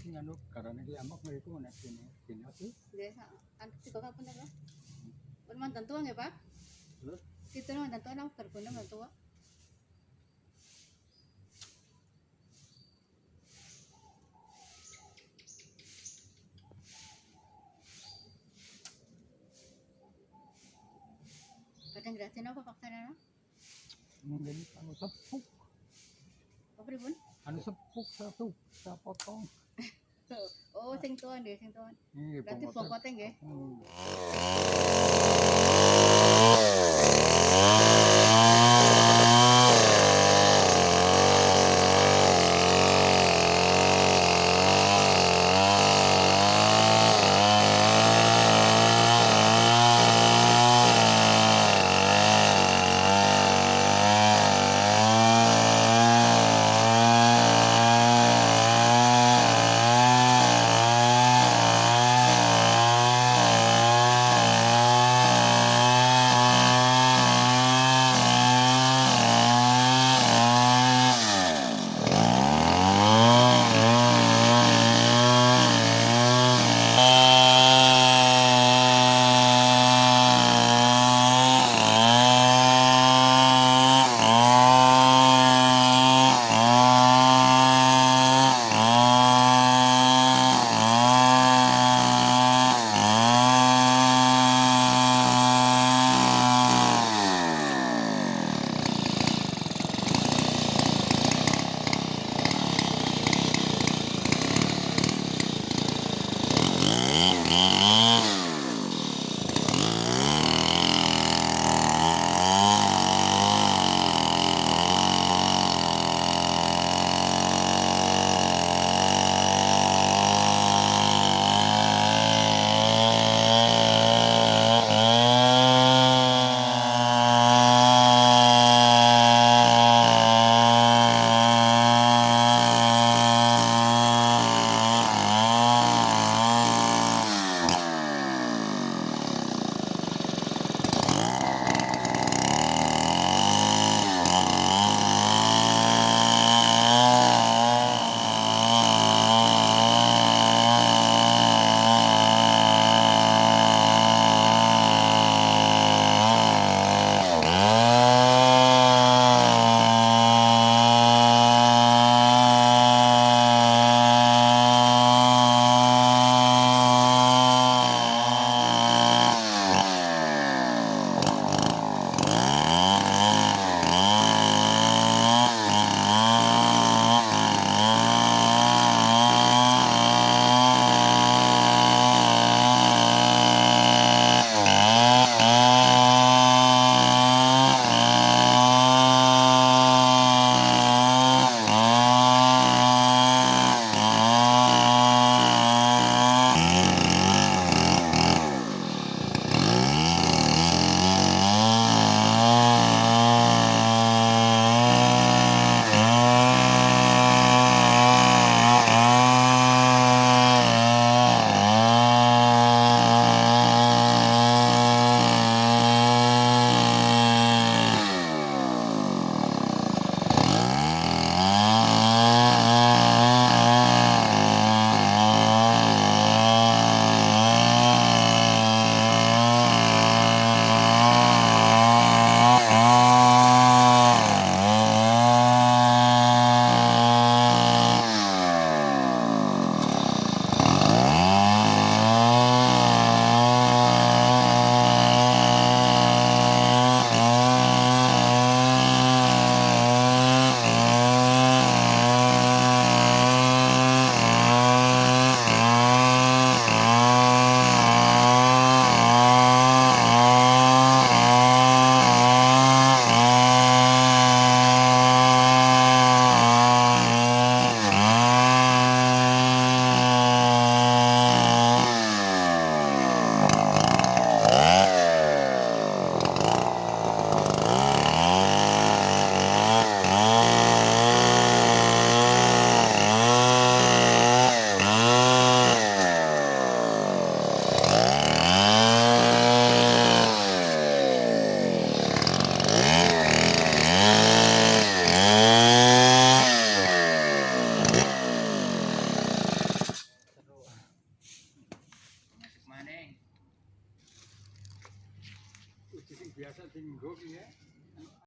sing anu karane iki ambek mriku nek dene iki. Nggih, tiga kapun apa? Pun mantan tua nggih, Pak? Terus Itu mantan tua nang berbunung mantan tua. Kadang gratin apa faktanya? mungkin anu sepuk. Apa pripun? Anu sepuk satu sapotong. Oh, sing tua nggih, sing tua. Nggih, Berarti bongkote nggih. biasa tinggal ya.